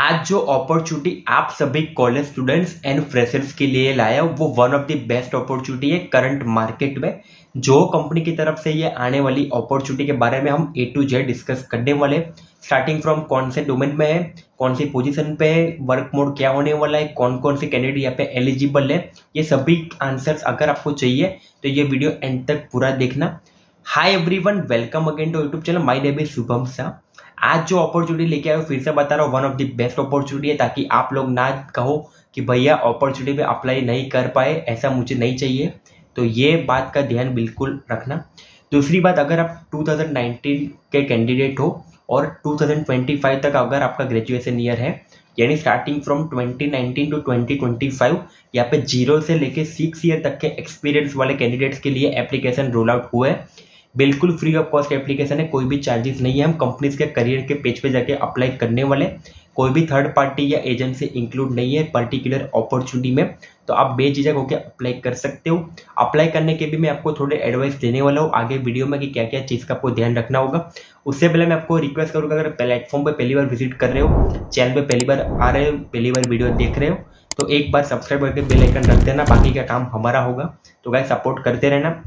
आज जो अपॉर्चुनिटी आप सभी कॉलेज स्टूडेंट्स एंड फ्रेशर्स के लिए लाया वो one of the best opportunity है करंट मार्केट में। जो कंपनी की तरफ से ये आने वाली अपॉर्चुनिटी के बारे में हम A to Z डिस्कस करने वाले, स्टार्टिंग फ्रॉम कौन से डोमेन में है, कौन सी पोजीशन पे है, वर्क मोड क्या होने वाला है, कौन कौन से कैंडिडेट यहाँ पे एलिजिबल है, ये सभी आंसर्स अगर आपको चाहिए तो ये वीडियो एंड तक पूरा देखना। Hi everyone, welcome again to YouTube channel. My name is Shubham Shah. आज जो अपॉर्चुनिटी लेके आए फिर से बता रहा हूँ, one of the best opportunity है, ताकि आप लोग ना कहो कि भैया अपॉर्चुनिटी पे अप्लाई नहीं कर पाए, ऐसा मुझे नहीं चाहिए। तो ये बात का ध्यान बिल्कुल रखना। दूसरी बात, अगर आप 2019 के कैंडिडेट हो और 2025 तक अगर आपका ग्रेजुएशन ईयर है, यानी स्टार्टिंग फ्रॉम 2019 टू 2025, यहाँ पे 0 से लेके 6 ईयर तक के एक्सपीरियंस वाले कैंडिडेट्स के लिए एप्लीकेशन रोल आउट हुआ है। बिल्कुल फ्री ऑफ कॉस्ट एप्लीकेशन है, कोई भी चार्जेस नहीं है। हम कंपनीज के करियर के पेज पे जाके अप्लाई करने वाले, कोई भी थर्ड पार्टी या एजेंसी इंक्लूड नहीं है पर्टिकुलर अपॉर्चुनिटी में। तो आप बेझिझक होकर अप्लाई कर सकते हो। अप्लाई करने के भी मैं आपको थोड़े एडवाइस देने वाला हूँ आगे वीडियो में कि क्या क्या चीज़ का आपको ध्यान रखना होगा। उससे पहले मैं आपको रिक्वेस्ट करूँगा, अगर प्लेटफॉर्म पे पहली बार विजिट कर रहे हो, चैनल पे पहली बार आ रहे हो, पहली बार वीडियो देख रहे हो, तो एक बार सब्सक्राइब करके बेल आइकन रख देना, बाकी का काम हमारा होगा। तो गाइस सपोर्ट करते रहना।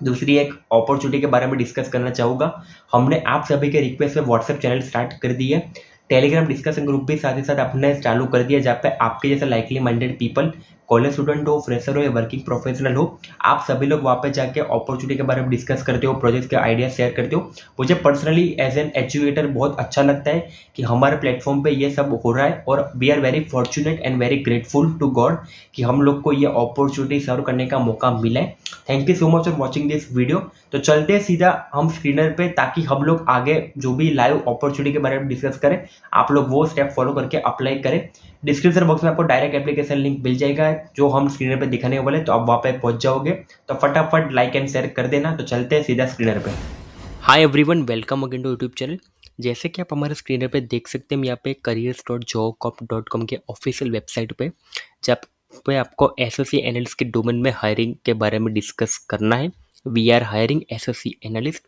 दूसरी एक अपॉर्चुनिटी के बारे में डिस्कस करना चाहूँगा। हमने आप सभी के रिक्वेस्ट पे व्हाट्सएप चैनल स्टार्ट कर दिया है, टेलीग्राम डिस्कशन ग्रुप भी साथ ही साथ अपने चालू कर दिया, जहाँ पे आपके जैसे likely minded people, college student हो, फ्रेशर हो या वर्किंग प्रोफेशनल हो, आप सभी लोग वहाँ पे जाके अपॉर्चुनिटी के बारे में डिस्कस करते हो, प्रोजेक्ट के आइडिया शेयर करते हो। मुझे पर्सनली एज एन एजुकेटर बहुत अच्छा लगता है कि हमारे प्लेटफॉर्म पे ये सब हो रहा है, और we are very fortunate and very grateful to God कि हम लोग को ये अपॉर्चुनिटी सर्व करने का मौका मिला है। Thank you so much for watching this video. तो चलते हैं सीधा हम स्क्रीनर पे, ताकि हम लोग आगे जो भी लाइव अपॉर्चुनिटी के बारे में डिस्कस करें, आप लोग वो स्टेप फॉलो करके अप्लाई करें। डिस्क्रिप्शन बॉक्स में आपको डायरेक्ट एप्लीकेशन लिंक मिल जाएगा जो हम स्क्रीनर पे दिखाने वाले, तो आप वहाँ पे पहुंच जाओगे। तो फटाफट लाइक एंड शेयर कर देना। तो चलते हैं सीधा स्क्रीनर पे। Hi everyone, welcome again to YouTube channel. जैसे कि आप हमारे स्क्रीनर पे देख सकते हैं, यहाँ पे careers.jobcop.com के ऑफिशियल वेबसाइट पे, जब पे आपको एसएससी एनालिस्ट के डोमेन में हायरिंग के बारे में डिस्कस करना है। We are hiring SSC analyst.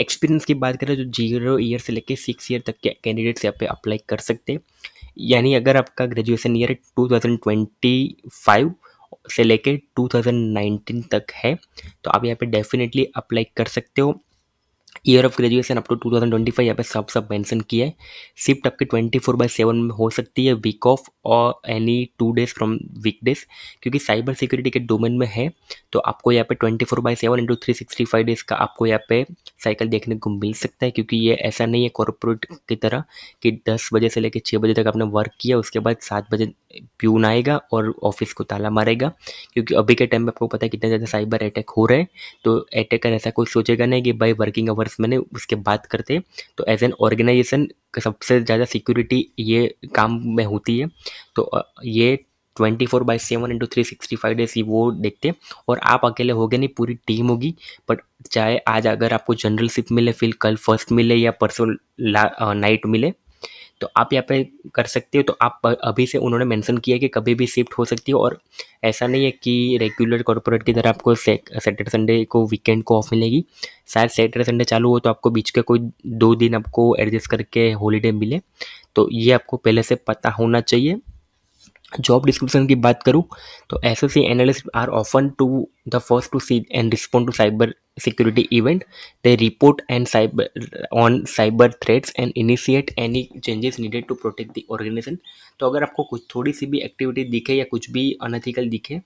Experience की बात करें तो 0 ईयर से लेके 6 ईयर तक के कैंडिडेट्स यहाँ पे अप्लाई कर सकते हैं। यानी अगर आपका ग्रेजुएशन ईयर 2025 से लेके 2019 तक है, तो आप यहाँ पे डेफिनेटली अप्लाई कर सकते हो। Year of graduation up to 2025 यहाँ पे सब मेंशन किया है। शिफ्ट आपके 24/7 में हो सकती है, वीक ऑफ और एनी 2 डेज फ्रॉम वीकडेज, क्योंकि साइबर सिक्योरिटी के डोमेन में है। तो आपको यहाँ पे 24/7 इंटू 365 डेज का आपको यहाँ पे साइकिल देखने को मिल सकता है, क्योंकि ये ऐसा नहीं है कॉर्पोरेट की तरह कि 10 बजे से लेकर 6 बजे तक आपने वर्क किया, उसके बाद 7 बजे प्यून आएगा और ऑफिस को ताला मारेगा। क्योंकि अभी के टाइम में आपको पता है कितने ज़्यादा साइबर अटैक हो रहे हैं, तो अटैकर ऐसा कोई सोचेगा नहीं कि भाई वर्किंग आवर्स मैंने उसके बात करते। तो एज एन ऑर्गेनाइजेशन सबसे ज़्यादा सिक्योरिटी ये काम में होती है। तो ये 24/7 इंटू 365 डेज ही वो देखते हैं। और आप अकेले होगे नहीं, पूरी टीम होगी। बट चाहे आज अगर आपको जनरल शिफ्ट मिले, फिर कल फर्स्ट मिले या परसों नाइट मिले, तो आप यहाँ पे कर सकते हो। तो आप अभी से उन्होंने मेंशन किया कि कभी भी शिफ्ट हो सकती है, और ऐसा नहीं है कि रेगुलर कॉर्पोरेट की तरह आपको सैटरडे संडे को वीकेंड को ऑफ मिलेगी। शायद सैटरडे संडे चालू हो तो आपको बीच के कोई 2 दिन आपको एडजस्ट करके हॉलीडे मिले। तो ये आपको पहले से पता होना चाहिए। जॉब डिस्क्रिप्शन की बात करूँ तो SSC analyst are often to the first to see and respond to cyber security event. They report and cyber threats and initiate any changes needed to protect the organization. तो अगर आपको कुछ थोड़ी सी भी एक्टिविटी दिखे या कुछ भी अनएथिकल दिखे,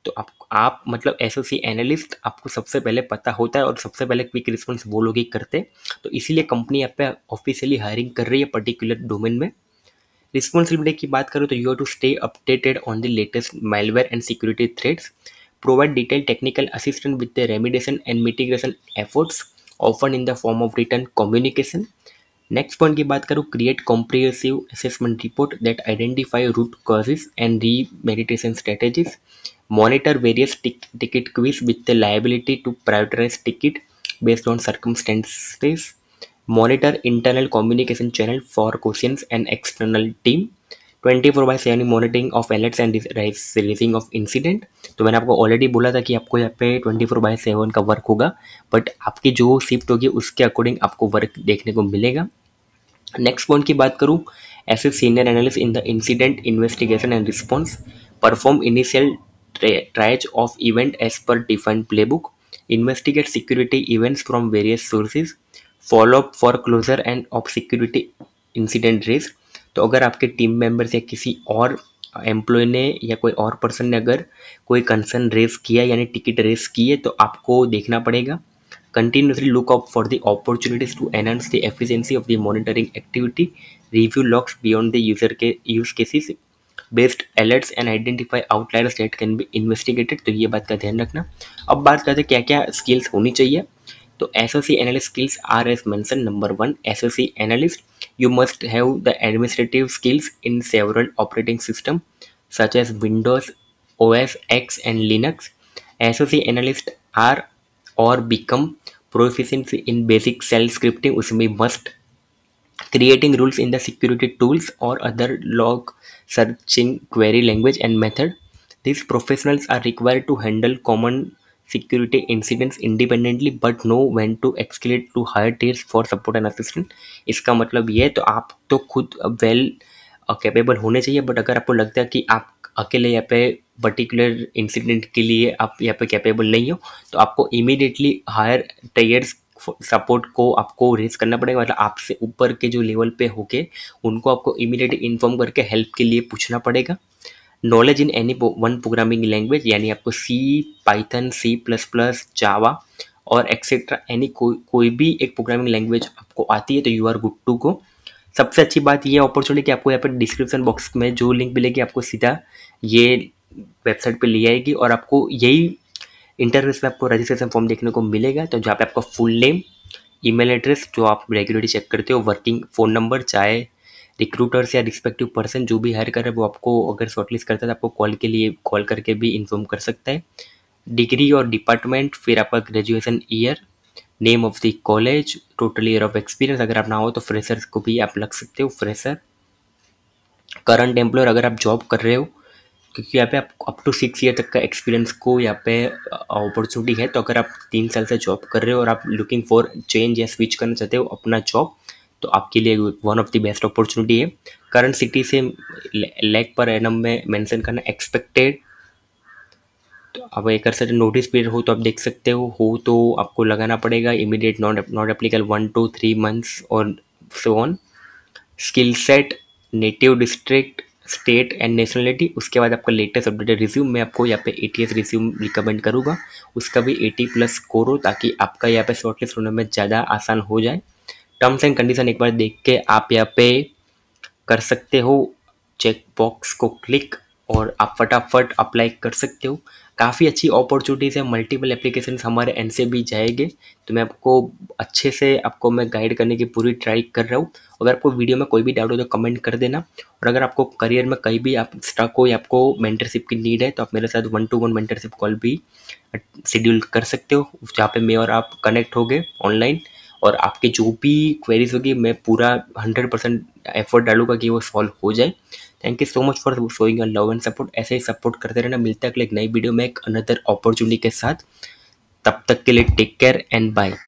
तो आप मतलब एसओसी एनालिस्ट, आपको सबसे पहले पता होता है और सबसे पहले क्विक रिस्पॉन्स वो लोग ही करते हैं। तो इसीलिए कंपनी यहाँ पे ऑफिशियली हायरिंग कर रही है पर्टिकुलर डोमेन में। रिस्पॉन्सिबिलिटी की बात करूँ तो you have to stay updated on the latest malware and security threats, provide detailed technical assistance with the remediation and mitigation efforts, often in the form of written communication. Next point की बात करूँ, create comprehensive assessment report that identify root causes and remediation strategies, monitor various ticket queues with the liability to prioritise ticket based on circumstances, monitor internal communication channel for questions and external team, 24/7 monitoring of alerts and releasing of incident. तो मैंने आपको already बोला था कि आपको यहाँ पे 24/7 का वर्क होगा, बट आपकी जो शिफ्ट होगी उसके अकॉर्डिंग आपको वर्क देखने को मिलेगा। नेक्स्ट पॉइंट की बात करूँ, As a senior analyst in the incident investigation and response, perform initial triage of event as per defined playbook, investigate security events from various sources, follow up for closure and of security incident risk। तो अगर आपके team members या किसी और employ ने या कोई और पर्सन ने अगर कोई कंसर्न रेज किया यानी टिकट रेज की है तो आपको देखना पड़ेगा। Continuously look out for the opportunities to enhance the efficiency of the monitoring activity, review logs beyond the use cases based alerts and identify outliers that can be investigated। तो ये बात का ध्यान रखना। अब बात करते हैं क्या क्या स्किल्स होनी चाहिए। तो SOC analyst skills are as mentioned। Number 1, SOC analyst, you must have the administrative skills in several operating systems such as Windows, OS X and Linux। SOC analysts are or become proficient in basic shell scripting, उसमें must creating rules in the security tools or other log searching query language and method। These professionals are required to handle common security incidents independently but know when to escalate to higher tiers for support and assistance। इसका मतलब ये है तो आप तो खुद well capable होने चाहिए, बट अगर आपको लगता है कि आप अकेले यहाँ पे पर्टिकुलर इंसिडेंट के लिए आप यहाँ पे कैपेबल नहीं हो तो आपको इमीडिएटली हायर टायर्स सपोर्ट को आपको रेज करना पड़ेगा। मतलब आपसे ऊपर के जो लेवल पे होके उनको आपको इमीडिएटली इन्फॉर्म करके हेल्प के लिए पूछना पड़ेगा। Knowledge in any one programming language, यानी आपको सी, पाइथन, C++, जावा और एक्सेट्रा एनी कोई भी एक प्रोग्रामिंग लैंग्वेज आपको आती है तो you are good to go. सबसे अच्छी बात ये अपॉर्चुनिटी कि आपको यहाँ पर डिस्क्रिप्शन बॉक्स में जो लिंक मिलेगी आपको सीधा ये वेबसाइट पे ले आएगी और आपको यही इंटरफेस में आपको रजिस्ट्रेशन फॉर्म देखने को मिलेगा। तो जहाँ पे आपका फुल नेम, ईमेल एड्रेस जो आप रेगुलरली चेक करते हो, वर्किंग फ़ोन नंबर, चाहे रिक्रूटर्स या रिस्पेक्टिव पर्सन जो भी हायर कर रहा है वो आपको अगर शॉर्टलिस्ट करता है तो आपको कॉल के लिए कॉल करके भी इन्फॉर्म कर सकता है। डिग्री और डिपार्टमेंट, फिर आपका graduation year, name of the college, total year of experience अगर आप ना हो तो फ्रेशर को भी आप लग सकते हो फ्रेशर। करंट एम्प्लॉयर अगर आप जॉब कर रहे हो, क्योंकि यहाँ पे आप अप टू 6 ईयर तक का एक्सपीरियंस को यहाँ पे अपॉर्चुनिटी है। तो अगर आप 3 साल से जॉब कर रहे हो और आप लुकिंग फॉर चेंज या स्विच करना चाहते हो अपना जॉब तो आपके लिए one of the best opportunity है। करंट सिटी से लैख पर एनम में मेंशन करना एक्सपेक्टेड। तो अब एक सर्टेन नोटिस पीरियड हो तो आप देख सकते हो तो आपको लगाना पड़ेगा immediate, not applicable 1 to 3 months और so on. Skill set, native district, state and nationality. उसके बाद आपका लेटेस्ट अपडेटेड रिज्यूम, मैं आपको यहाँ पे ATS रिज्यूम रिकमेंड करूँगा, उसका भी 80+ स्कोर हो ताकि आपका यहाँ पे शॉर्टलिस्ट होने में ज़्यादा आसान हो जाए। टर्म्स एंड कंडीशन एक बार देख के आप यहाँ पे कर सकते हो चेक बॉक्स को क्लिक और आप फटाफट अप्लाई कर सकते हो। काफ़ी अच्छी अपॉर्चुनिटीज़ है, मल्टीपल एप्लीकेशंस हमारे एंड से भी जाएंगे तो मैं आपको अच्छे से आपको मैं गाइड करने की पूरी ट्राई कर रहा हूँ। अगर आपको वीडियो में कोई भी डाउट हो तो कमेंट कर देना, और अगर आपको करियर में कहीं भी आप स्टक हो या आपको मेंटरशिप की नीड है तो आप मेरे साथ 1-to-1 मेंटरशिप कॉल भी शेड्यूल कर सकते हो, जहाँ पे मैं और आप कनेक्ट हो गए ऑनलाइन और आपके जो भी क्वेरीज होगी मैं पूरा 100% एफर्ट डालूंगा कि वो सॉल्व हो जाए। Thank you so much for showing your love and support. ऐसे ही सपोर्ट करते रहना। मिलता है अगले एक नई वीडियो में एक अनदर अपॉर्चुनिटी के साथ। तब तक के लिए टेक केयर एंड बाय।